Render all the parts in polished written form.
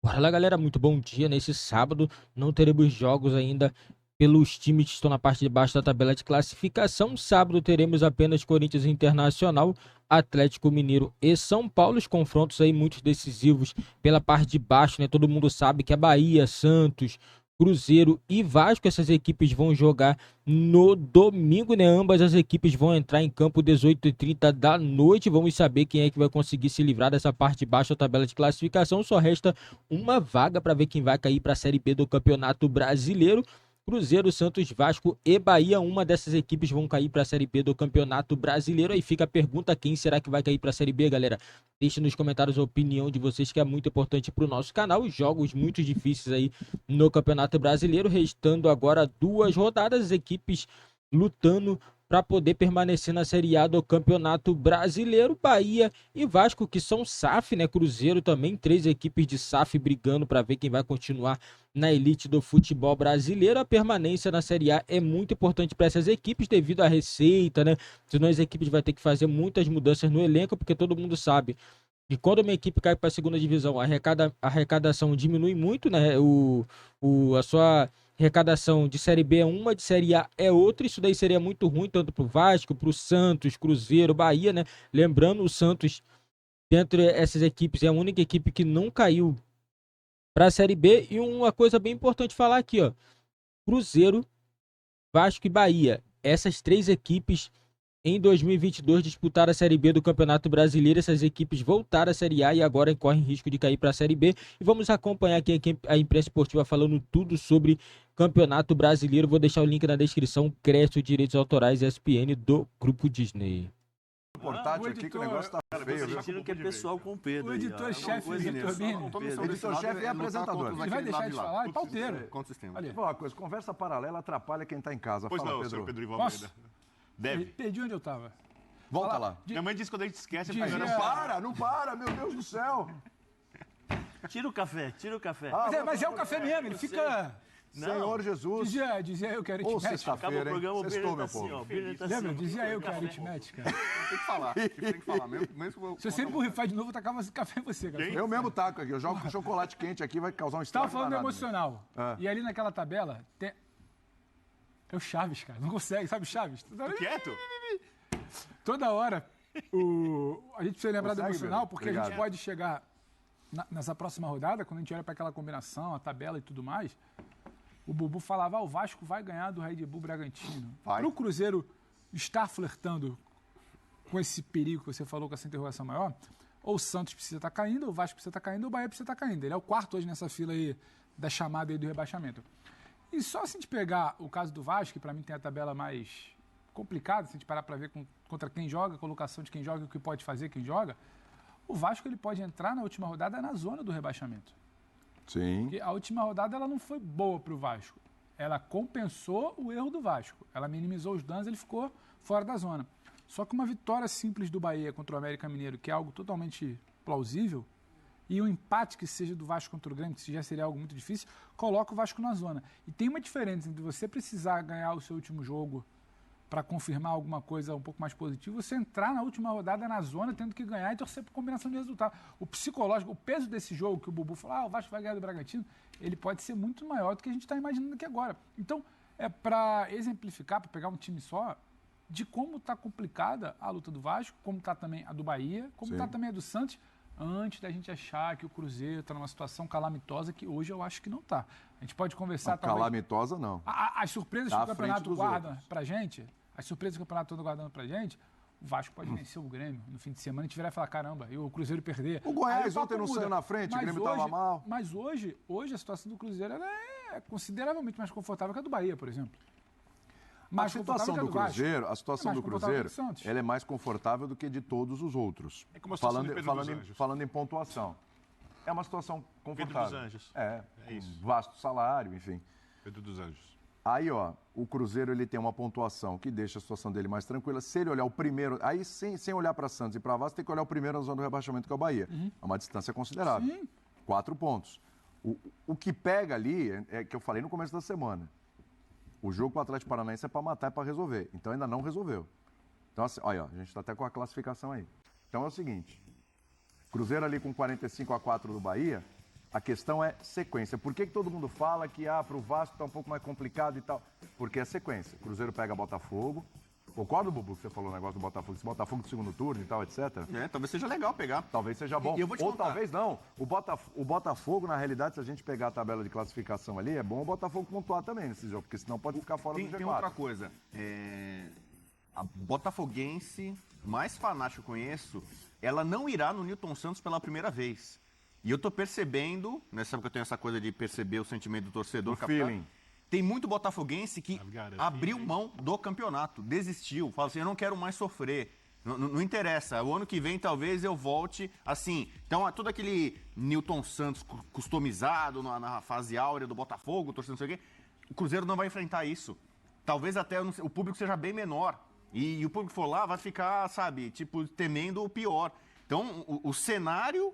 Bora lá, galera, muito bom dia. Nesse sábado não teremos jogos ainda pelos times que estão na parte de baixo da tabela de classificação. Sábado teremos apenas Corinthians Internacional, Atlético Mineiro e São Paulo. Os confrontos aí muito decisivos pela parte de baixo, né? Todo mundo sabe que a Bahia, Santos, Cruzeiro e Vasco, essas equipes vão jogar no domingo, né? Ambas as equipes vão entrar em campo 18h30 da noite. Vamos saber quem é que vai conseguir se livrar dessa parte de baixo da tabela de classificação. Só resta uma vaga para ver quem vai cair para a Série B do Campeonato Brasileiro. Cruzeiro, Santos, Vasco e Bahia, uma dessas equipes vão cair para a Série B do Campeonato Brasileiro. Aí fica a pergunta, quem será que vai cair para a Série B, galera? Deixe nos comentários a opinião de vocês, que é muito importante para o nosso canal. Jogos muito difíceis aí no Campeonato Brasileiro, restando agora 2 rodadas, as equipes lutando para poder permanecer na Série A do Campeonato Brasileiro. Bahia e Vasco, que são SAF, né? Cruzeiro também, 3 equipes de SAF brigando para ver quem vai continuar na elite do futebol brasileiro. A permanência na Série A é muito importante para essas equipes devido à receita, né? Senão as equipes vão ter que fazer muitas mudanças no elenco, porque todo mundo sabe que quando uma equipe cai para a segunda divisão, a arrecadação diminui muito, né? A sua arrecadação de Série B é uma, de Série A é outra. Isso daí seria muito ruim, tanto para o Vasco, para o Santos, Cruzeiro, Bahia, né? Lembrando, o Santos, dentre essas equipes, é a única equipe que não caiu para a Série B. E uma coisa bem importante falar aqui, ó. Cruzeiro, Vasco e Bahia. Essas 3 equipes em 2022 disputaram a Série B do Campeonato Brasileiro. Essas equipes voltaram à Série A e agora correm risco de cair para a Série B. E vamos acompanhar aqui a imprensa esportiva falando tudo sobre Campeonato Brasileiro. Vou deixar o link na descrição. Crédito Direitos Autorais ESPN do Grupo Disney. Portátil aqui que o negócio tá feio, viu? Sentindo que é pessoal com o Pedro. O editor-chefe Vitor Bini. O editor-chefe e apresentador. Ele vai deixar de falar? É pauteiro. Vou falar uma coisa, conversa paralela atrapalha quem tá em casa. Pois Fala, não, Pedro. senhor Pedro Ivan Posso? Almeida. Deve. Perdi onde eu tava. Volta lá. Minha mãe disse que quando a gente esquece, Dizia- a Não para, não para, meu Deus do céu. Tira o café, tira o café. Mas é o café mesmo, ele fica... Senhor Jesus. Dizia eu que era Ô, aritmética. Acaba sexta-feira, o hein? programa, o Sextou, Pedro tá meu assim, povo. ó. O Pedro tá assim, Lembra? ó. Dizia eu que era aritmética. Tem que falar, tem que falar. Mesmo que eu- Se eu sempre borrifar de novo, eu tacava esse café em você, cara. Eu mesmo taco aqui, eu jogo com chocolate quente aqui, vai causar um estrago Tava falando do danado. emocional. Ah. E ali naquela tabela, tem... É o Chaves, cara. Não consegue, sabe o Chaves? Quieto? Toda hora, a gente precisa lembrar do Consegue, emocional, Pedro? porque a Obrigado. gente pode chegar nessa próxima rodada, quando a gente olha para aquela combinação, a tabela e tudo mais, o Bubu falava, o Vasco vai ganhar do Red Bull Bragantino. Vai. Para o Cruzeiro estar flertando com esse perigo que você falou, com essa interrogação maior, ou o Santos precisa estar caindo, ou o Vasco precisa estar caindo, ou o Bahia precisa estar caindo. Ele é o quarto hoje nessa fila aí da chamada aí do rebaixamento. E só se a gente pegar o caso do Vasco, que para mim tem a tabela mais complicada, se a gente parar para ver contra quem joga, a colocação de quem joga e o que pode fazer quem joga, o Vasco ele pode entrar na última rodada na zona do rebaixamento. Sim. Porque a última rodada ela não foi boa para o Vasco. Ela compensou o erro do Vasco. Ela minimizou os danos, ele ficou fora da zona. Só que uma vitória simples do Bahia contra o América Mineiro, que é algo totalmente plausível, e um empate que seja do Vasco contra o Grêmio, que já seria algo muito difícil, coloca o Vasco na zona. E tem uma diferença entre você precisar ganhar o seu último jogo para confirmar alguma coisa um pouco mais positiva, você entrar na última rodada na zona tendo que ganhar e torcer por combinação de resultado. O psicológico, o peso desse jogo que o Bubu falou, o Vasco vai ganhar do Bragantino, ele pode ser muito maior do que a gente está imaginando aqui agora. Então, é para exemplificar, para pegar um time só, de como está complicada a luta do Vasco, como está também a do Bahia, como está também a do Santos, antes da gente achar que o Cruzeiro está numa situação calamitosa, que hoje eu acho que não está. A gente pode conversar... Não, talvez, calamitosa não. as surpresas Tá que à o campeonato frente dos guarda outros. pra gente, as surpresas que o campeonato todo guardando pra gente, o Vasco pode vencer o Grêmio no fim de semana e a gente virar e falar, caramba, e o Cruzeiro perder. O Goiás Aí papo ontem não muda. saiu na frente, o Mas Grêmio hoje, tava mal. Mas hoje a situação do Cruzeiro ela é consideravelmente mais confortável que a do Bahia, por exemplo. A situação do Cruzeiro, a situação do Cruzeiro, Santos. ela é mais confortável do que de todos os outros. É como a situação de Pedro dos falando, Anjos. falando em pontuação. É uma situação confortável. Pedro dos Anjos. É, É isso. vasto salário, enfim. Pedro dos Anjos. Aí, ó, o Cruzeiro ele tem uma pontuação que deixa a situação dele mais tranquila. Se ele olhar o primeiro, aí sem olhar para Santos e para Vasco, tem que olhar o primeiro na zona do rebaixamento, que é o Bahia. É uma distância considerável. Sim. 4 pontos. O que pega ali é que eu falei no começo da semana. O jogo com o Atlético Paranaense é para matar, é para resolver. Então ainda não resolveu. Então, assim, olha, ó, a gente está até com a classificação aí. Então é o seguinte: Cruzeiro ali com 45-4 do Bahia, A questão é sequência. Por que todo mundo fala que pro Vasco tá um pouco mais complicado e tal? Porque é sequência. Cruzeiro pega Botafogo. Concordo, Bubu, que você falou o negócio do Botafogo. Esse Botafogo do segundo turno e tal, etc. Talvez seja legal pegar. Talvez seja bom. E eu vou te Ou contar. talvez não. O Botafogo, na realidade, se a gente pegar a tabela de classificação ali, é bom o Botafogo pontuar também nesse jogo, porque senão pode ficar fora do G4. Tem outra coisa. A botafoguense mais fanática que eu conheço, ela não irá no Newton Santos pela primeira vez. E eu tô percebendo, né, sabe que eu tenho essa coisa de perceber o sentimento do torcedor. O feeling. Tem muito botafoguense que abriu mão do campeonato, desistiu, fala assim, eu não quero mais sofrer. Não interessa, o ano que vem talvez eu volte assim. Então, todo aquele Newton Santos customizado na fase áurea do Botafogo, torcendo não sei o quê, o Cruzeiro não vai enfrentar isso. Talvez até o público seja bem menor. E o público for lá vai ficar, sabe, tipo, temendo o pior. Então, o cenário,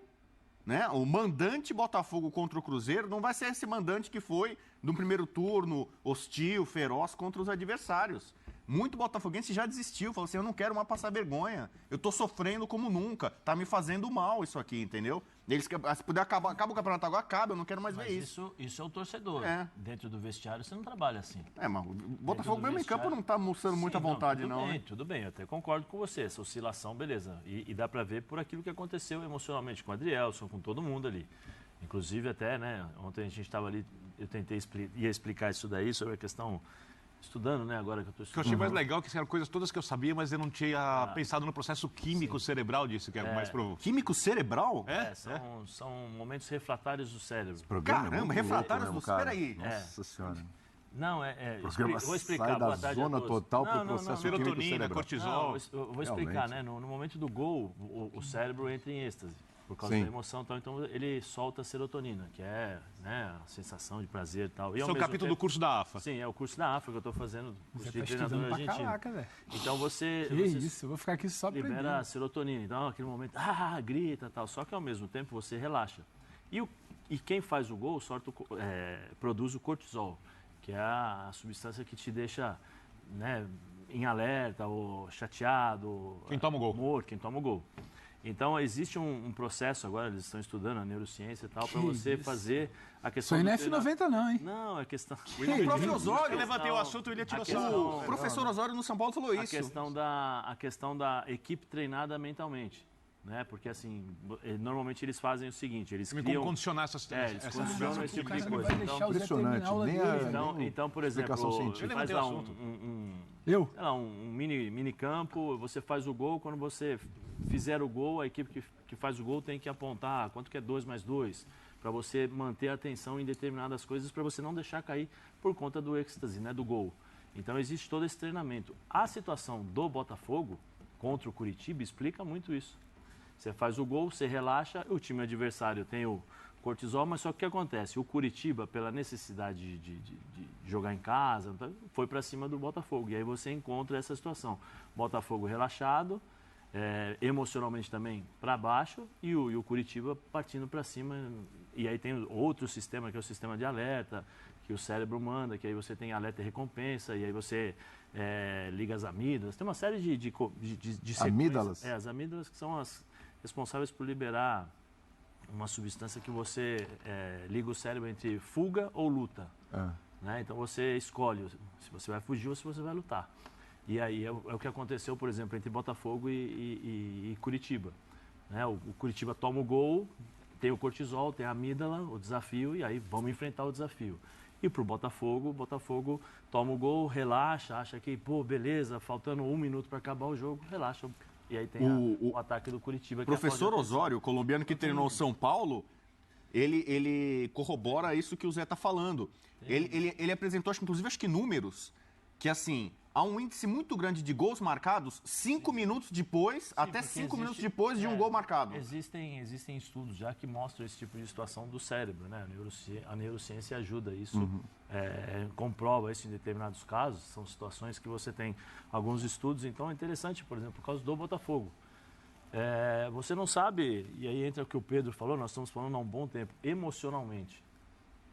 né, o mandante Botafogo contra o Cruzeiro não vai ser esse mandante que foi no primeiro turno, hostil, feroz contra os adversários. Muito botafoguense já desistiu, falou assim, eu não quero mais passar vergonha, eu tô sofrendo como nunca, tá me fazendo mal isso aqui, entendeu? Eles, se puder acaba o campeonato agora, acaba, eu não quero mais ver isso. Isso é o torcedor. É. Dentro do vestiário você não trabalha assim. Mas o Botafogo mesmo em campo vestiário- não tá mostrando muita Sim, vontade, tudo não. bem, Né? tudo bem, eu até concordo com você. Essa oscilação, beleza. E dá pra ver por aquilo que aconteceu emocionalmente com o Adrielson, com todo mundo ali. Inclusive até, né, ontem a gente estava ali, eu tentei ia explicar isso daí sobre a questão, estudando, né, agora que eu estou Uhum. estudando. O que eu achei mais legal é que eram coisas todas que eu sabia, mas eu não tinha pensado no processo químico cerebral disso, que é mais profundo. Químico cerebral? São momentos refratários do cérebro. Programa Caramba, muito refratários louco do... mesmo, cara. Peraí. Nossa senhora. Não, O programa vou explicar. sai da Boa tarde a zona todos. total pro Não, não, processo não, não. químico Serotonina, cerebral. cortisol. Não, eu vou explicar, Realmente. né? No momento do gol, o cérebro entra em êxtase por causa Sim. da emoção e tal. Então ele solta serotonina, que é, né, a sensação de prazer e tal. E, Isso ao é um mesmo capítulo tempo- do curso da AFA. Sim, é o curso da AFA que eu estou fazendo, curso Você de tá treinador estudando pra argentino. caraca, velho. Então você Que isso, eu vou ficar aqui só libera aprendendo. serotonina. Então, aquele momento, grita e tal. Só que ao mesmo tempo você relaxa. E quem faz o gol produz o cortisol, que é a substância que te deixa, né, em alerta ou chateado. Quem toma o gol. Morto, quem toma o gol. Então, existe um processo agora, eles estão estudando a neurociência e tal, para Que você isso. fazer a Isso questão aí do não é treina- F90 não, hein? Não, é questão... O próprio Osório. Eu levantei o assunto e ele tirou questão- sarro. O professor Osório no São Paulo falou a isso. questão da equipe treinada mentalmente, né? Porque assim, normalmente eles fazem o seguinte, eles Como criam, condicionar essas eles condicionam esse O tipo cara de não coisa. vai deixar o Zé terminar a aula Impressionante, dele. nem velho. Então, por exemplo, explicação científica. faz Eu lá levantei o Eu? sei lá, um mini campo, você faz o gol, quando você fizer o gol, a equipe que faz o gol tem que apontar quanto que é 2 mais 2, para você manter a atenção em determinadas coisas, para você não deixar cair por conta do êxtase, né, do gol. Então existe todo esse treinamento. A situação do Botafogo contra o Curitiba explica muito isso. Você faz o gol, você relaxa, o time adversário tem o cortisol, mas só que o que acontece? O Curitiba, pela necessidade de jogar em casa, foi para cima do Botafogo. E aí você encontra essa situação. Botafogo relaxado, emocionalmente também para baixo, e o Curitiba partindo para cima. E aí tem outro sistema, que é o sistema de alerta, que o cérebro manda, que aí você tem alerta e recompensa, e aí você liga as amígdalas. Tem uma série de sequências. Amígdalas? As amígdalas que são as responsáveis por liberar uma substância que você liga o cérebro entre fuga ou luta. Né? Então você escolhe se você vai fugir ou se você vai lutar. E aí é o que aconteceu, por exemplo, entre Botafogo e Curitiba. Né? O Curitiba toma o gol, tem o cortisol, tem a amígdala, o desafio, e aí vamos enfrentar o desafio. E para o Botafogo toma o gol, relaxa, acha que, beleza, faltando 1 minuto para acabar o jogo, relaxa. E aí tem o ataque do Curitiba. O professor Osório, o colombiano que treinou o São Paulo, ele corrobora isso que o Zé está falando. Ele apresentou, acho que números, que assim, há um índice muito grande de gols marcados 5 minutos depois, até 5 minutos depois de um gol marcado. Existem estudos já que mostram esse tipo de situação do cérebro, né? A neurociência ajuda isso, comprova isso em determinados casos. São situações que você tem alguns estudos, então é interessante, por exemplo, por causa do Botafogo. Você não sabe, e aí entra o que o Pedro falou, nós estamos falando há um bom tempo, emocionalmente.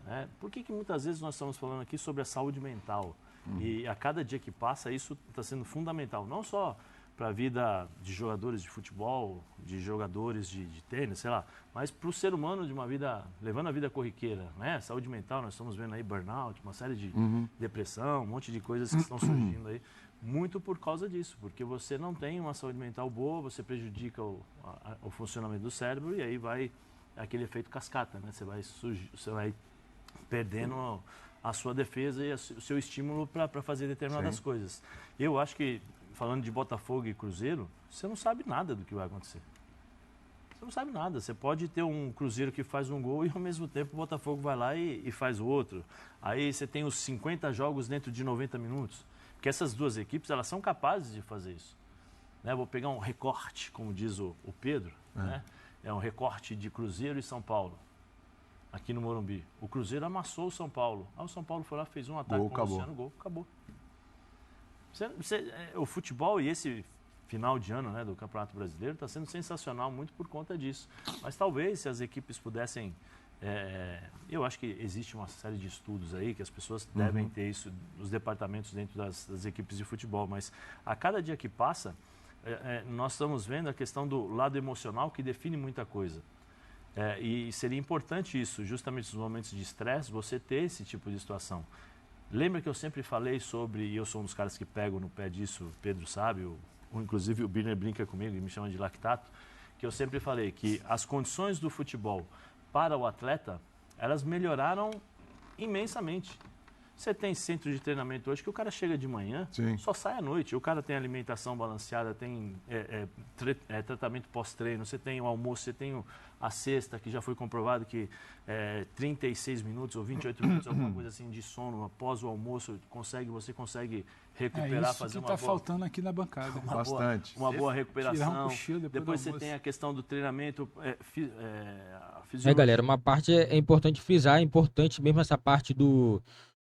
Né? Por que muitas vezes nós estamos falando aqui sobre a saúde mental? E a cada dia que passa, isso está sendo fundamental, não só para a vida de jogadores de futebol, de jogadores de tênis, sei lá, mas para o ser humano de uma vida, levando a vida corriqueira, né? Saúde mental, nós estamos vendo aí burnout, uma série de depressão, um monte de coisas que estão surgindo aí, muito por causa disso, porque você não tem uma saúde mental boa, você prejudica o funcionamento do cérebro e aí vai aquele efeito cascata, né? Você vai perdendo a sua defesa e o seu estímulo para fazer determinadas coisas. Eu acho que, falando de Botafogo e Cruzeiro, você não sabe nada do que vai acontecer. Você não sabe nada. Você pode ter um Cruzeiro que faz um gol e, ao mesmo tempo, o Botafogo vai lá e faz outro. Aí você tem os 50 jogos dentro de 90 minutos. Porque essas duas equipes, elas são capazes de fazer isso. Né? Vou pegar um recorte, como diz o Pedro. Né? É um recorte de Cruzeiro e São Paulo, aqui no Morumbi. O Cruzeiro amassou o São Paulo. O São Paulo foi lá, fez um ataque com o Luciano, gol, acabou. O futebol e esse final de ano, né, do Campeonato Brasileiro está sendo sensacional muito por conta disso. Mas talvez se as equipes pudessem... eu acho que existe uma série de estudos aí que as pessoas devem ter isso, os departamentos dentro das equipes de futebol. Mas a cada dia que passa, nós estamos vendo a questão do lado emocional que define muita coisa. E seria importante isso, justamente nos momentos de estresse, você ter esse tipo de situação. Lembra que eu sempre falei sobre, e eu sou um dos caras que pego no pé disso, o Pedro sabe, inclusive o Birner brinca comigo e me chama de lactato, que eu sempre falei que as condições do futebol para o atleta, elas melhoraram imensamente. Você tem centro de treinamento hoje que o cara chega de manhã, só sai à noite. O cara tem alimentação balanceada, tem tratamento pós-treino, você tem o almoço, você tem a cesta, que já foi comprovado que 36 minutos ou 28 minutos, alguma coisa assim de sono após o almoço, você consegue recuperar, fazer uma boa... Isso que está faltando aqui na bancada. Bastante. Uma boa recuperação. Tirar um cochilo depois você tem a questão do treinamento galera, uma parte é importante frisar, é importante mesmo essa parte do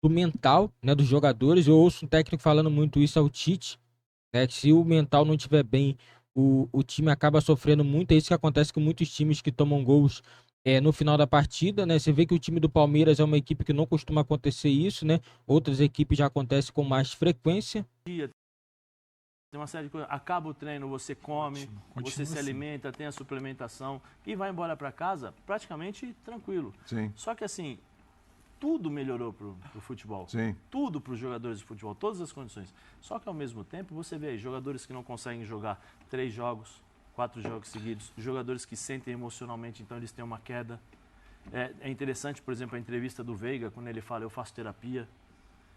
mental, né, dos jogadores. Eu ouço um técnico falando muito isso, é o Tite, né, que se o mental não estiver bem, o time acaba sofrendo muito. É isso que acontece com muitos times que tomam gols no final da partida, né? Você vê que o time do Palmeiras é uma equipe que não costuma acontecer isso, né? Outras equipes já acontece com mais frequência. Tem uma série de coisas. Acaba o treino, você come, você se alimenta, tem a suplementação e vai embora para casa praticamente tranquilo. Só que assim, tudo melhorou para o futebol. Tudo para os jogadores de futebol, todas as condições. Só que ao mesmo tempo você vê aí, jogadores que não conseguem jogar 3 jogos, 4 jogos seguidos, jogadores que sentem emocionalmente, então eles têm uma queda. É interessante, por exemplo, a entrevista do Veiga, quando ele fala, eu faço terapia,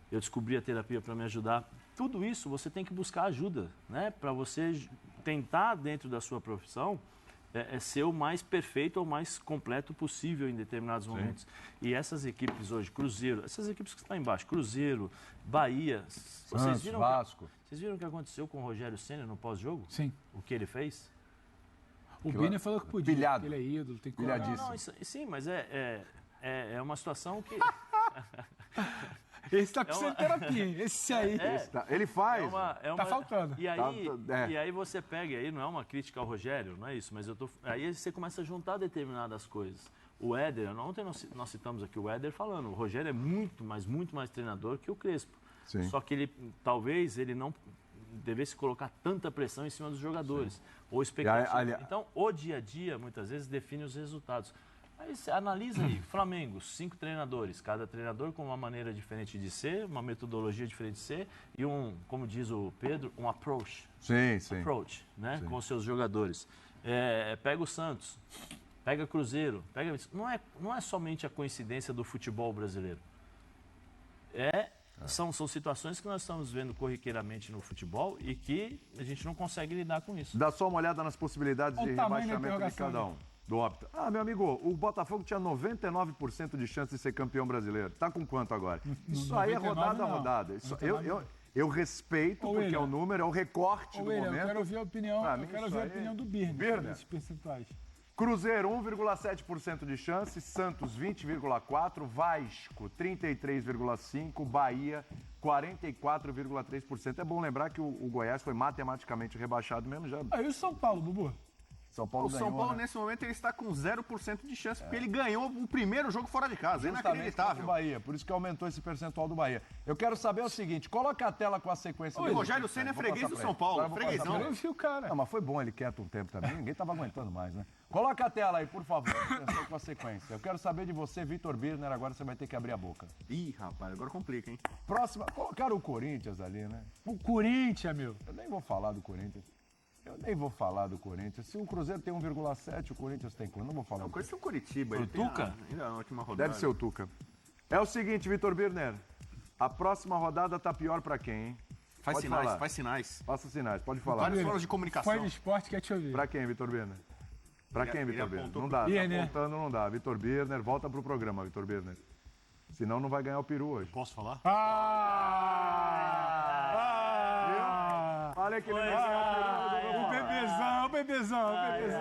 eu descobri a terapia para me ajudar. Tudo isso você tem que buscar ajuda, né? Para você tentar, dentro da sua profissão, ser o mais perfeito ou mais completo possível em determinados momentos. E essas equipes hoje, Cruzeiro, essas equipes que estão embaixo, Cruzeiro, Bahia, vocês viram Vasco. Vocês viram o que aconteceu com o Rogério Ceni no pós-jogo? Sim. O que ele fez? O Birner falou que podia, Pilhado. ele é ídolo, tem que Sim, mas é uma situação que... Esse está precisando de terapia, hein? Esse aí. Ele faz. Tá faltando. E aí você pega, aí não é uma crítica ao Rogério, não é isso, mas aí você começa a juntar determinadas coisas. O Éder, ontem nós citamos aqui o Éder falando, o Rogério é muito mais treinador que o Crespo. Só que talvez ele não devesse colocar tanta pressão em cima dos jogadores, ou expectativa. Então, o dia a dia, muitas vezes, define os resultados. Aí você analisa aí, Flamengo, 5 treinadores, cada treinador com uma maneira diferente de ser, uma metodologia diferente de ser e como diz o Pedro, um approach. Approach, né, com os seus jogadores. Pega o Santos, pega Cruzeiro, não é somente a coincidência do futebol brasileiro. São situações que nós estamos vendo corriqueiramente no futebol e que a gente não consegue lidar com isso. Dá só uma olhada nas possibilidades de rebaixamento de cada um. Do óbito. Meu amigo, o Botafogo tinha 99% de chance de ser campeão brasileiro. Tá com quanto agora? Isso aí é rodada a rodada. Eu respeito, porque é o número, é o recorte do momento. Eu quero ouvir a opinião, a opinião do Birner nesses percentuais. Cruzeiro, 1,7% de chance, Santos, 20,4%, Vasco, 33,5%, Bahia, 44,3%. É bom lembrar que o Goiás foi matematicamente rebaixado mesmo já. E o São Paulo, Bubu? São Paulo O ganhou, São Paulo, né? nesse momento, ele está com 0% de chance, porque ele ganhou o primeiro jogo fora de casa. É Justamente contra o inacreditável. Bahia, por isso que aumentou esse percentual do Bahia. Eu quero saber o seguinte, coloca a tela com a sequência. O Rogério Ceni é freguês do São Paulo, freguesão. Eu vi o cara. Não, mas foi bom ele quieto um tempo também, ninguém tava aguentando mais, né? Coloca a tela aí, por favor, atenção com a sequência. Eu quero saber de você, Vitor Birner, agora você vai ter que abrir a boca. Ih, rapaz, agora complica, hein? Próxima, colocaram o Corinthians ali, né? O Corinthians, meu. Eu nem vou falar do Corinthians. Se o Cruzeiro tem 1,7, o Corinthians tem quanto? Não vou falar. O Corinthians é o Curitiba. O Ele tem Tuca? ainda na última rodada. Deve ser o Tuca. É o seguinte, Vitor Birner. A próxima rodada tá pior pra quem, hein? Faz Pode sinais, falar. faz sinais. Faça sinais, pode falar. Várias formas de comunicação. Fã de esporte quer te ouvir. Pra quem, Vitor Birner? Pra quem, Ele Vitor Birner? apontou Não pro dá, tá Birner. apontando, não dá. Vitor Birner, volta pro programa, Vitor Birner. Senão não vai ganhar o peru hoje. Posso falar? Olha que ele não ganhou o peru. O bebezão.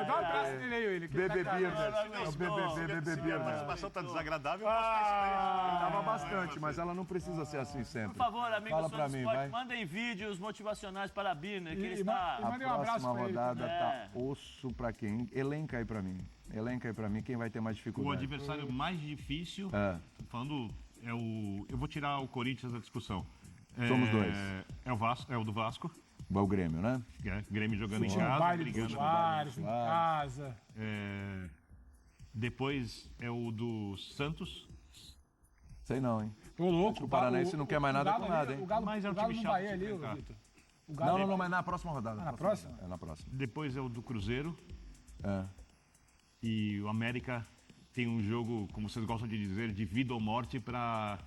Dá um abraço nele aí, Willi. Bebê Birner. É o Bebê A Birner. participação tá desagradável, eu posso Tava bastante, mas ela não precisa ser assim sempre. Por favor, amigos Fala do pra Fã do mim, Esporte, vai. mandem vídeos motivacionais para a Birner, que ele E está... manda um abraço Próxima pra ele. rodada também. tá osso pra quem? Elenca aí pra mim. Quem vai ter mais O dificuldade. adversário mais difícil, É. falando, é o. Eu vou tirar o Corinthians da discussão. Somos dois. É o Vasco, é o do Vasco. Vai o Grêmio, né? Grêmio jogando em No casa, baile do brigando. Soares, em casa. Depois é o do Santos. Sei não, hein? Ô, louco. O Paranaense não quer mais nada Galo com nada, ali, hein? O Galo, Mas é um o Galo time no chato Bahia de ali, ô, enfrentar. Vitor. O Galo Não, mas na próxima rodada. na próxima? É na próxima. Depois é o do Cruzeiro. É. E o América tem um jogo, como vocês gostam de dizer, de vida ou morte para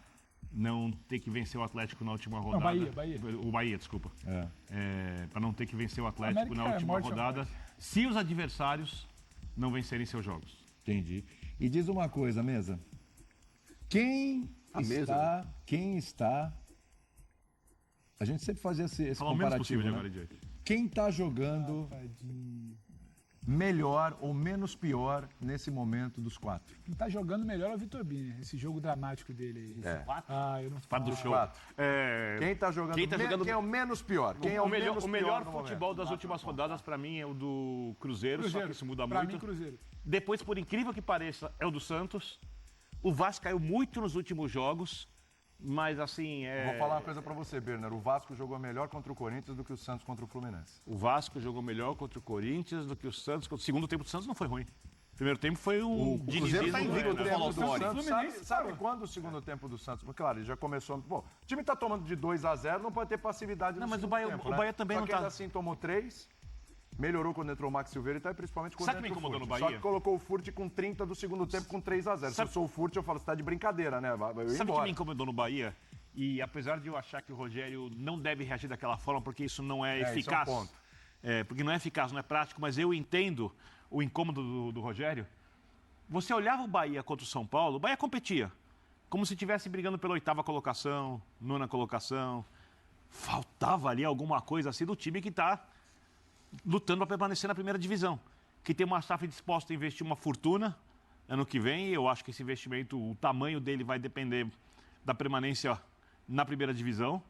não ter que vencer o Atlético na última rodada. Bahia. O Bahia, desculpa. Para não ter que vencer o Atlético América na é última morte ou rodada, se os adversários não vencerem seus jogos. Entendi. E diz uma coisa, mesa. Quem está... A gente sempre fazia esse Fala o menos comparativo, possível de né? agora em diante. Quem tá jogando melhor ou menos pior nesse momento dos quatro? Quem tá jogando melhor é o Vitor Birner, esse jogo dramático dele aí. Eu não Para do show. Quatro. Quem tá jogando, Quem tá jogando- quem é o menos pior? Quem é o menos o melhor pior no futebol momento? das últimas rodadas para mim é o do Cruzeiro, só que isso muda pra muito. mim, Cruzeiro. Depois, por incrível que pareça, é o do Santos. O Vasco caiu muito nos últimos jogos, mas assim, Vou falar uma coisa pra você, Berner. O Vasco jogou melhor contra o Corinthians do que o Santos contra o Fluminense. o Vasco jogou melhor contra o Corinthians do que o Santos. O segundo tempo do Santos não foi ruim. O primeiro tempo foi um Cruzeiro tá invicto, né? né? Falou o Tori. Sabe quando o segundo tempo do Santos? Porque, claro, ele já começou... Bom, o time tá tomando de 2-0, não pode ter passividade no Não, mas o segundo Bahia- tempo, o né? Bahia também Só não que tá- ainda assim tomou 3, melhorou quando entrou o Max Silveira e principalmente quando Sabe o que me entrou o incomodou Furt. no Só Bahia? que colocou o Furt com 30 do segundo tempo com 3-0. Se eu sou o Furt, eu falo, você tá de brincadeira, né? Eu ia Sabe o que embora. me incomodou no Bahia? E apesar de eu achar que o Rogério não deve reagir daquela forma, porque isso não é isso é um eficaz. ponto. Porque não é eficaz, não é prático, mas eu entendo o incômodo do Rogério. Você olhava o Bahia contra o São Paulo, o Bahia competia. Como se estivesse brigando pela 8ª colocação, 9ª colocação. Faltava ali alguma coisa assim do time que está lutando para permanecer na primeira divisão. Que tem uma SAF disposta a investir uma fortuna ano que vem. E eu acho que esse investimento, o tamanho dele vai depender da permanência na primeira divisão.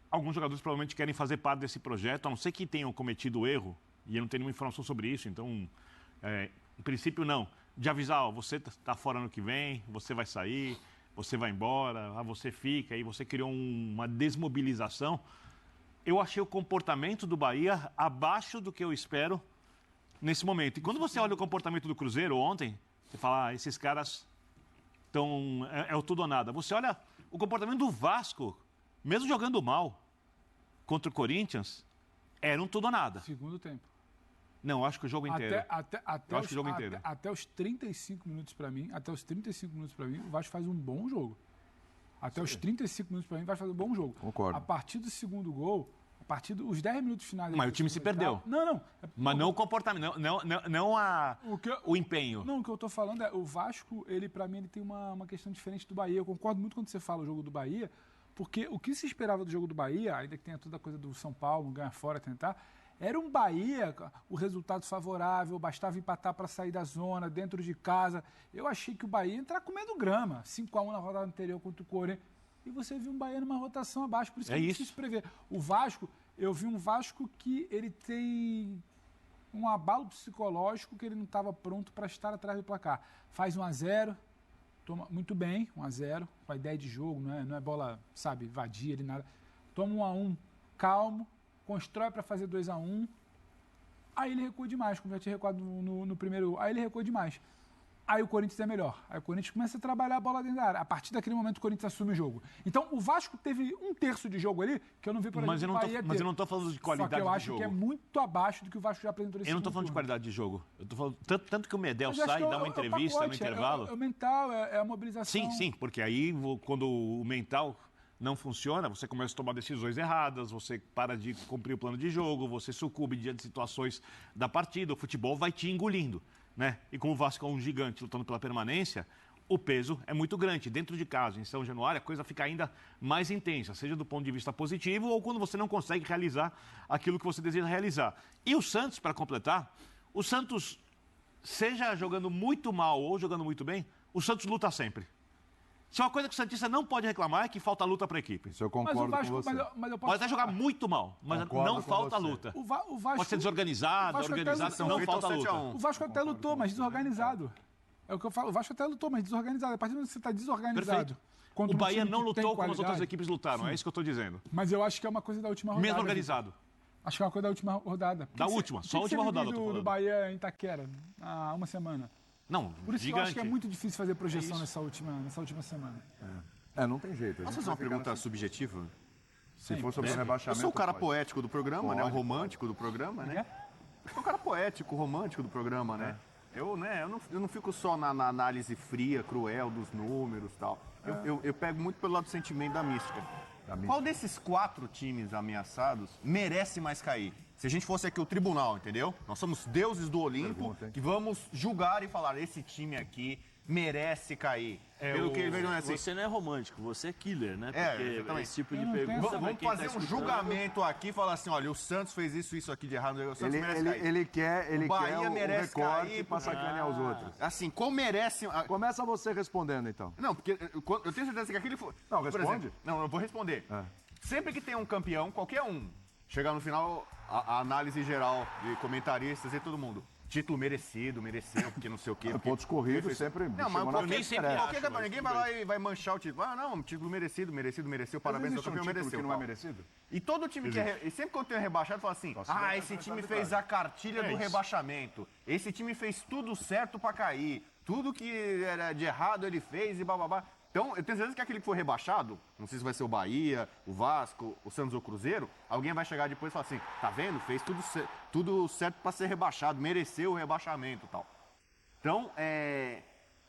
Alguns jogadores provavelmente querem fazer parte desse projeto, a não ser que tenham cometido erro, e eu não tenho nenhuma informação sobre isso, então, em princípio, não. De avisar, ó, você está fora ano que vem, você vai sair, você vai embora, você fica, e você criou uma desmobilização. Eu achei o comportamento do Bahia abaixo do que eu espero nesse momento. E quando você olha o comportamento do Cruzeiro ontem, você fala, esses caras estão... É o tudo ou nada. Você olha o comportamento do Vasco, mesmo jogando mal contra o Corinthians, era um tudo ou nada. Segundo tempo. Não, acho que o jogo inteiro. Até Eu acho que o jogo inteiro. Até os 35 minutos para mim, o Vasco faz um bom jogo. Até os 35 minutos para mim, o Vasco faz um bom jogo. Concordo. A partir do segundo gol, a partir dos 10 minutos finais... Mas o time se perdeu. Não. Mas não o comportamento, não o empenho. Não, o que eu tô falando é, o Vasco, ele para mim, ele tem uma questão diferente do Bahia. Eu concordo muito quando você fala o jogo do Bahia, porque o que se esperava do jogo do Bahia, ainda que tenha toda a coisa do São Paulo, ganhar fora, tentar, era um Bahia, o resultado favorável, bastava empatar para sair da zona, dentro de casa. Eu achei que o Bahia ia entrar comendo grama, 5-1 na rodada anterior contra o Corinthians. E você viu um Bahia numa rotação abaixo, por isso que é difícil prever. O Vasco, eu vi um Vasco que ele tem um abalo psicológico que ele não estava pronto para estar atrás do placar. Faz 1-0, toma muito bem, 1-0, com a ideia de jogo, não é bola, sabe, vadia ali, nada. Toma 1-1, calmo, constrói para fazer 2-1. Aí ele recua demais, como já tinha recuado no primeiro. Aí ele recua demais. Aí o Corinthians é melhor. Aí o Corinthians começa a trabalhar a bola dentro da área. A partir daquele momento o Corinthians assume o jogo. Então o Vasco teve 1/3 de jogo ali, que eu não vi, por exemplo, o Bahia ter. Mas eu não tô falando de qualidade de jogo. Só que eu acho que é muito abaixo do que o Vasco já apresentou nesse Eu não tô falando de qualidade de jogo. Eu tô falando tanto que o Medel sai e dá uma entrevista no intervalo. É o mental, é a mobilização. Sim, porque aí quando o mental não funciona, você começa a tomar decisões erradas, você para de cumprir o plano de jogo, você sucumbe diante de situações da partida, o futebol vai te engolindo, né? E como o Vasco é um gigante lutando pela permanência, o peso é muito grande. Dentro de casa, em São Januário, a coisa fica ainda mais intensa, seja do ponto de vista positivo ou quando você não consegue realizar aquilo que você deseja realizar. E o Santos, para completar, o Santos, seja jogando muito mal ou jogando muito bem, o Santos luta sempre. Se é uma coisa que o Santista não pode reclamar é que falta luta para a equipe. Isso eu concordo com você. Pode até jogar muito mal, mas não falta luta. O Vasco, pode ser desorganizado, organizado, não falta luta. O Vasco até lutou, mas desorganizado. É o que eu falo, o Vasco até lutou, mas desorganizado. A partir do momento que você está desorganizado... O Bahia não lutou como as outras equipes lutaram, é isso que eu estou dizendo. Mas eu acho que é uma coisa da última rodada. Mesmo organizado. Acho que é uma coisa da última rodada. Da última, só a última rodada eu tô falando. Do Bahia em Itaquera, há uma semana. Não, por isso que eu acho que é muito difícil fazer projeção nessa última semana. Não tem jeito. Posso fazer uma pergunta subjetiva? Se for sobre o rebaixamento... Eu sou o cara poético do programa, né? O romântico do programa, né? Eu sou o cara poético, romântico do programa, né? Eu não fico só na análise fria, cruel dos números e tal. Eu pego muito pelo lado do sentimento da mística. Qual desses 4 times ameaçados merece mais cair? Se a gente fosse aqui o tribunal, entendeu? Nós somos deuses do Olimpo que vamos julgar e falar, esse time aqui merece cair. Pelo que ele veio assim. Você não é romântico, você é killer, né? Porque esse tipo de pergunta... Vamos fazer um julgamento aqui e falar assim, olha, o Santos fez isso aqui de errado, o Santos merece cair. Ele quer o Bahia merece cair para sacanear os outros. Assim, como merece... Começa você respondendo, então. Não, porque eu tenho certeza que aquele foi... Não, responde. Não, eu vou responder. Sempre que tem um campeão, qualquer um, chegar no final, a análise geral de comentaristas e todo mundo. Título mereceu, porque não sei o quê. Pontos corridos sempre... Não, mas nem sempre acho. Ninguém vai lá e vai manchar o título. Não, título mereceu, parabéns ao campeão, mereceu. Que não é merecido? E todo time e sempre quando tem um rebaixado, fala assim, esse time fez a cartilha do rebaixamento. Esse time fez tudo certo pra cair. Tudo que era de errado ele fez e bababá. Então, eu tenho certeza que aquele que foi rebaixado, não sei se vai ser o Bahia, o Vasco, o Santos ou o Cruzeiro, alguém vai chegar depois e falar assim, tá vendo? Fez tudo certo para ser rebaixado, mereceu o rebaixamento e tal. Então,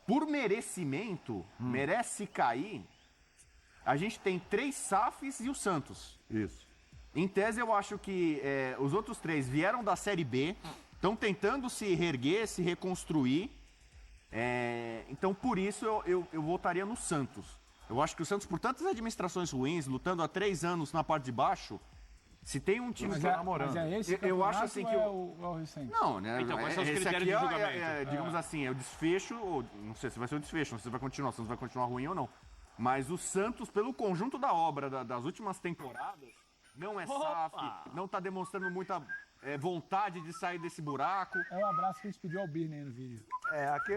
por merecimento, merece cair, a gente tem 3 SAFs e o Santos. Isso. Em tese, eu acho que os outros 3 vieram da Série B, estão tentando se reerguer, se reconstruir. Então, por isso, eu votaria no Santos. Eu acho que o Santos, por tantas administrações ruins, lutando há 3 anos na parte de baixo, se tem um time que está namorando... Mas é esse eu acho assim que o recente? Não, né? Então, quais são os esse critérios aqui de julgamento? digamos assim, é o desfecho, ou não sei se vai ser o desfecho, não sei se vai continuar, se vai continuar ruim ou não. Mas o Santos, pelo conjunto da obra das últimas temporadas, não é SAF, não está demonstrando muita vontade de sair desse buraco. É um abraço que a gente pediu ao Birne aí no vídeo.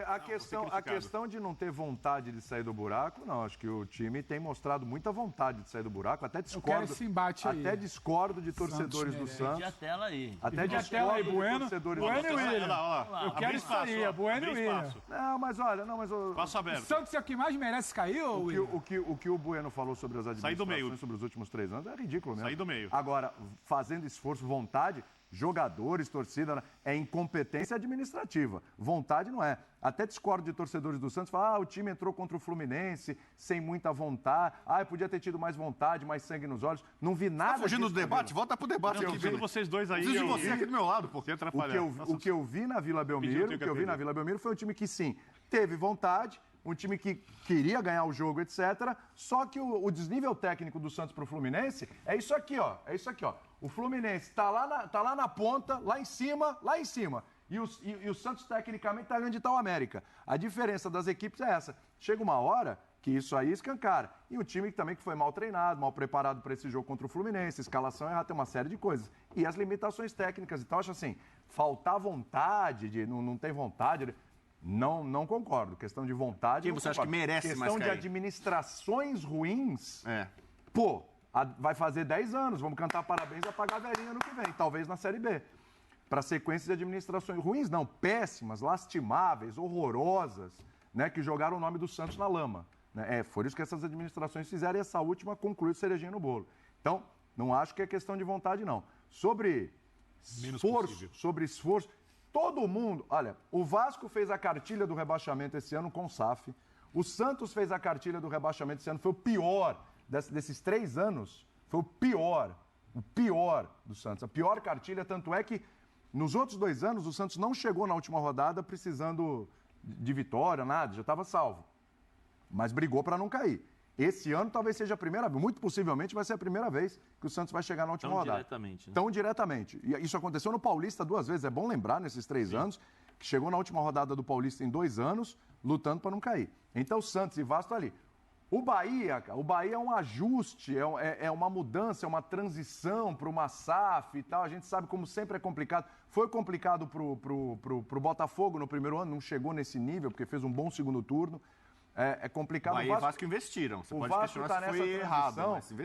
A questão de não ter vontade de sair do buraco, não. Acho que o time tem mostrado muita vontade de sair do buraco. Até discordo. Eu quero esse embate aí. Até discordo de torcedores do Santos. Pede a tela aí. Até discordo de torcedores do Santos. Eu quero isso aí, é Bueno e William. Não, mas olha, Passo aberto. O Santos é o que mais merece cair, ou o que o Bueno falou sobre as administrações sobre os últimos 3 anos é ridículo mesmo. Sair do meio. Agora, fazendo esforço, vontade, jogadores, torcida, é incompetência administrativa. Vontade não é. Até discordo de torcedores do Santos, falam, o time entrou contra o Fluminense sem muita vontade, podia ter tido mais vontade, mais sangue nos olhos. Não vi nada Tá fugindo do debate? Volta pro debate. Eu vendo vocês dois aí. Preciso de você aqui do meu lado, pô. O que eu vi na Vila Belmiro, foi um time que, sim, teve vontade, um time que queria ganhar o jogo, etc. Só que o desnível técnico do Santos pro Fluminense é isso aqui, ó. O Fluminense tá lá na ponta, lá em cima. E o Santos, tecnicamente, tá onde está o América. A diferença das equipes é essa. Chega uma hora que isso aí escancara. E o time também que foi mal treinado, mal preparado para esse jogo contra o Fluminense, escalação errada, tem uma série de coisas. E as limitações técnicas e tal, acho assim, faltar vontade, não tem vontade, não concordo. Questão de vontade. Quem você acha que merece mais Questão de cair? administrações ruins, vai fazer 10 anos, vamos cantar parabéns e apagar a velhinha no que vem, talvez na Série B. Para sequência de administrações ruins, não, péssimas, lastimáveis, horrorosas, né, que jogaram o nome do Santos na lama. Né? Foi isso que essas administrações fizeram e essa última concluiu cerejinha no bolo. Então, não acho que é questão de vontade, não. Sobre esforço, todo mundo... Olha, o Vasco fez a cartilha do rebaixamento esse ano com o SAF, o Santos fez a cartilha do rebaixamento esse ano, foi o pior desses 3 anos, foi o pior do Santos, a pior cartilha, tanto é que nos outros 2 anos o Santos não chegou na última rodada precisando de vitória, nada, já estava salvo, mas brigou para não cair. Esse ano talvez seja a primeira vez, muito possivelmente vai ser a primeira vez que o Santos vai chegar na última rodada. Diretamente, né? Tão diretamente. E isso aconteceu no Paulista 2 vezes, é bom lembrar nesses 3 anos, que chegou na última rodada do Paulista em 2 anos, lutando para não cair. Então Santos e Vasco ali. O Bahia é um ajuste, é uma mudança, é uma transição para uma SAF e tal. A gente sabe como sempre é complicado. Foi complicado pro Botafogo no primeiro ano, não chegou nesse nível, porque fez um bom segundo turno. É complicado. Bahia e Vasco investiram. Você pode questionar se foi errado,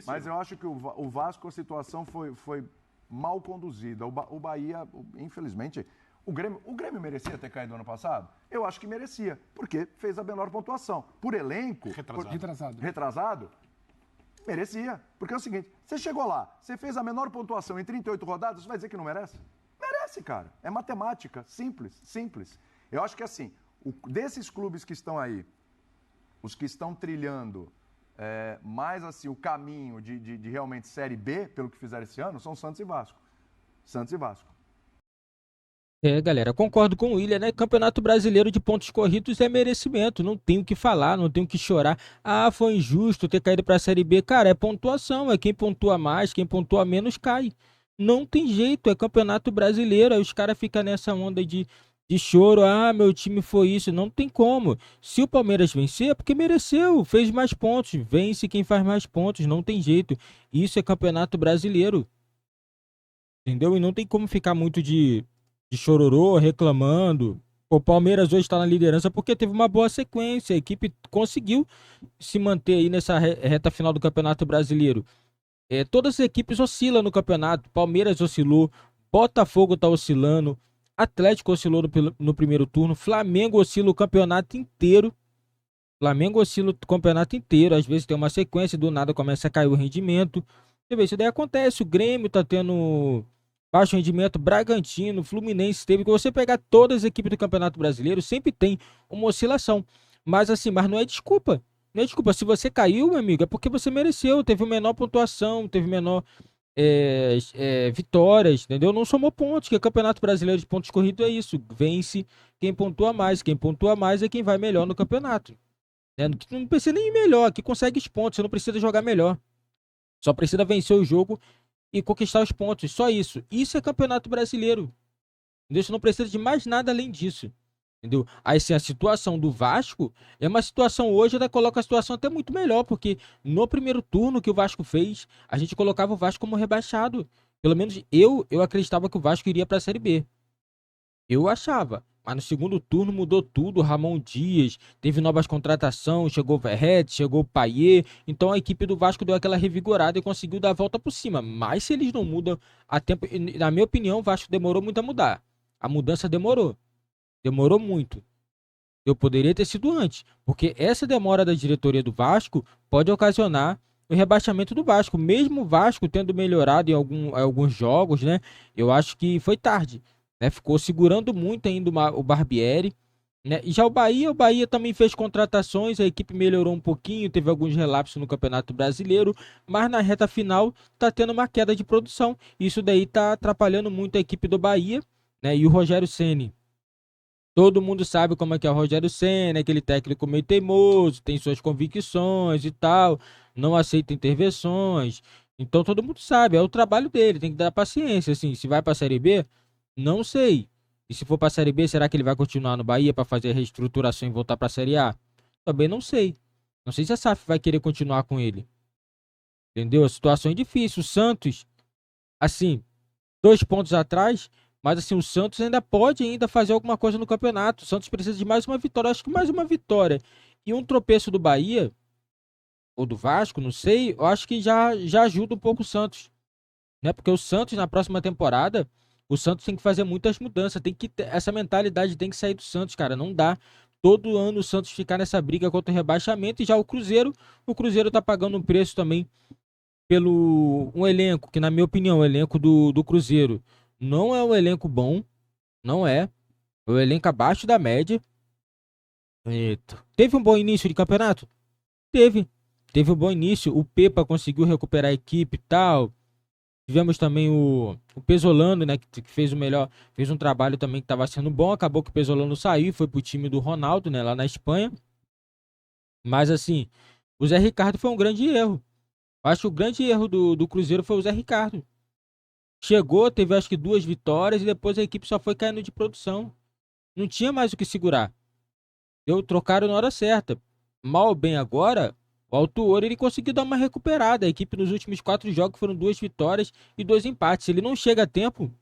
mas eu acho que o Vasco, a situação foi mal conduzida. O Bahia, infelizmente... O Grêmio merecia ter caído ano passado? Eu acho que merecia, porque fez a menor pontuação. Por elenco... Retrasado? Merecia. Porque é o seguinte, você chegou lá, você fez a menor pontuação em 38 rodadas, você vai dizer que não merece? Merece, cara. É matemática. Simples. Eu acho que assim, desses clubes que estão aí, os que estão trilhando mais assim o caminho de realmente Série B, pelo que fizeram esse ano, são Santos e Vasco. Galera, concordo com o William, né? Campeonato Brasileiro de pontos corridos é merecimento, não tenho o que falar, não tenho o que chorar. Ah, foi injusto ter caído para a Série B. Cara, é pontuação, é quem pontua mais, quem pontua menos cai. Não tem jeito, é Campeonato Brasileiro, aí os caras ficam nessa onda de choro, ah, meu time foi isso, não tem como. Se o Palmeiras vencer, é porque mereceu, fez mais pontos, vence quem faz mais pontos, não tem jeito. Isso é Campeonato Brasileiro, entendeu? E não tem como ficar muito de chororô, reclamando. O Palmeiras hoje está na liderança porque teve uma boa sequência. A equipe conseguiu se manter aí nessa reta final do Campeonato Brasileiro. Todas as equipes oscilam no campeonato. Palmeiras oscilou, Botafogo está oscilando, Atlético oscilou no primeiro turno, Flamengo oscila o campeonato inteiro. Às vezes tem uma sequência, do nada começa a cair o rendimento. Você vê, isso daí acontece. O Grêmio está tendo baixo rendimento, Bragantino, Fluminense teve. Que você pegar todas as equipes do Campeonato Brasileiro, sempre tem uma oscilação. Mas não é desculpa. Não é desculpa. Se você caiu, meu amigo, é porque você mereceu. Teve menor pontuação, teve menor vitórias, entendeu? Não somou pontos, que o Campeonato Brasileiro de pontos corridos é isso. Vence quem pontua mais. Quem pontua mais é quem vai melhor no campeonato. Não precisa nem ir melhor, aqui consegue os pontos, você não precisa jogar melhor. Só precisa vencer o jogo e conquistar os pontos, só isso. Isso é Campeonato Brasileiro. Entendeu? Você não precisa de mais nada além disso. Entendeu? Aí sim, a situação do Vasco é uma situação hoje, ela coloca a situação até muito melhor, porque no primeiro turno que o Vasco fez, a gente colocava o Vasco como rebaixado. Pelo menos eu acreditava que o Vasco iria para a Série B. Eu achava. Mas no segundo turno mudou tudo. Ramon Dias, teve novas contratações, chegou o Verratti, chegou o Payet. Então a equipe do Vasco deu aquela revigorada e conseguiu dar a volta por cima. Mas se eles não mudam a tempo... Na minha opinião, o Vasco demorou muito a mudar. A mudança demorou. Demorou muito. Eu poderia ter sido antes. Porque essa demora da diretoria do Vasco pode ocasionar o rebaixamento do Vasco. Mesmo o Vasco tendo melhorado em alguns jogos, né? Eu acho que foi tarde. Ficou segurando muito ainda o Barbieri, né? E já o Bahia também fez contratações, a equipe melhorou um pouquinho, teve alguns relapsos no Campeonato Brasileiro, mas na reta final tá tendo uma queda de produção. Isso daí tá atrapalhando muito a equipe do Bahia, né? E o Rogério Ceni, todo mundo sabe como é que é o Rogério Ceni, aquele técnico meio teimoso, tem suas convicções e tal, não aceita intervenções. Então todo mundo sabe, é o trabalho dele, tem que dar paciência, assim, se vai para a Série B, não sei. E se for para a Série B, será que ele vai continuar no Bahia para fazer a reestruturação e voltar para a Série A? Também não sei. Não sei se a SAF vai querer continuar com ele. Entendeu? A situação é difícil. O Santos, assim, 2 pontos atrás, Mas assim, o Santos ainda pode fazer alguma coisa no campeonato. O Santos precisa de mais uma vitória. Acho que mais uma vitória e um tropeço do Bahia ou do Vasco, não sei. Eu acho que já ajuda um pouco o Santos, né? Porque o Santos na próxima temporada, o Santos tem que fazer muitas mudanças. Essa mentalidade tem que sair do Santos, cara. Não dá todo ano o Santos ficar nessa briga contra o rebaixamento. E já o Cruzeiro tá pagando um preço também pelo um elenco que, na minha opinião, o elenco do Cruzeiro não é um elenco bom, não é. É um elenco abaixo da média. Eita. Teve um bom início de campeonato? Teve um bom início. O Pepa conseguiu recuperar a equipe e tal. Tivemos também o Pesolano, né, que fez fez um trabalho também que estava sendo bom. Acabou que o Pesolano saiu e foi pro time do Ronaldo, né, lá na Espanha. Mas assim, o Zé Ricardo foi um grande erro. Acho que o grande erro do Cruzeiro foi o Zé Ricardo. Chegou, teve acho que 2 vitórias e depois a equipe só foi caindo de produção. Não tinha mais o que segurar. Trocaram na hora certa. Mal ou bem agora, o Autuori ele conseguiu dar uma recuperada. A equipe nos últimos 4 jogos foram 2 vitórias e 2 empates. Se ele não chega a tempo,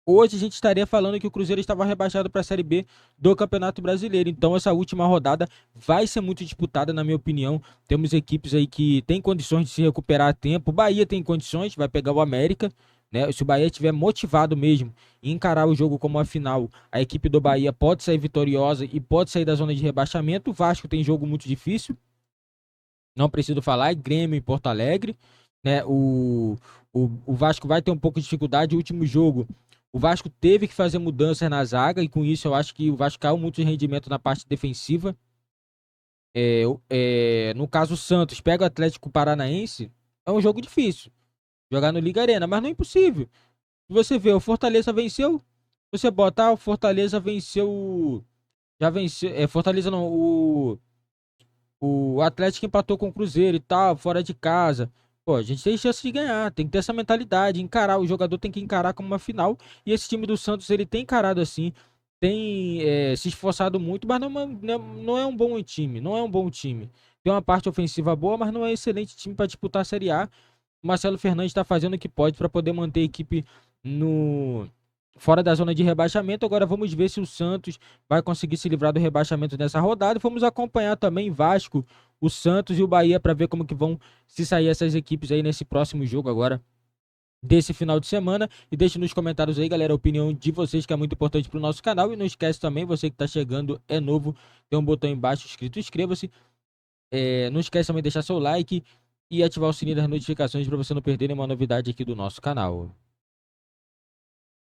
hoje a gente estaria falando que o Cruzeiro estava rebaixado para a Série B do Campeonato Brasileiro. Então essa última rodada vai ser muito disputada, na minha opinião. Temos equipes aí que têm condições de se recuperar a tempo. O Bahia tem condições, vai pegar o América, né? Se o Bahia estiver motivado mesmo e encarar o jogo como a final, a equipe do Bahia pode sair vitoriosa e pode sair da zona de rebaixamento. O Vasco tem jogo muito difícil, não preciso falar, é Grêmio em Porto Alegre, né? O Vasco vai ter um pouco de dificuldade. O último jogo, o Vasco teve que fazer mudanças na zaga e com isso eu acho que o Vasco caiu muito de rendimento na parte defensiva. No caso, o Santos pega o Atlético Paranaense, é um jogo difícil jogar no Liga Arena, mas não é impossível. Você vê, o Fortaleza venceu, você bota, o Fortaleza venceu, já venceu, Fortaleza não, o Atlético empatou com o Cruzeiro e tal, fora de casa. Pô, a gente tem chance de ganhar, tem que ter essa mentalidade, encarar, o jogador tem que encarar como uma final, e esse time do Santos, ele tem encarado assim, tem se esforçado muito, mas não é um bom time, não é um bom time. Tem uma parte ofensiva boa, mas não é um excelente time para disputar a Série A. O Marcelo Fernandes está fazendo o que pode para poder manter a equipe fora da zona de rebaixamento. Agora vamos ver se o Santos vai conseguir se livrar do rebaixamento nessa rodada. Vamos acompanhar também Vasco, o Santos e o Bahia para ver como que vão se sair essas equipes aí nesse próximo jogo agora desse final de semana. E deixe nos comentários aí, galera, a opinião de vocês, que é muito importante para o nosso canal. E não esquece também, você que está chegando, é novo, tem um botão embaixo escrito inscreva-se. Não esquece também de deixar seu like e ativar o sininho das notificações para você não perder nenhuma novidade aqui do nosso canal.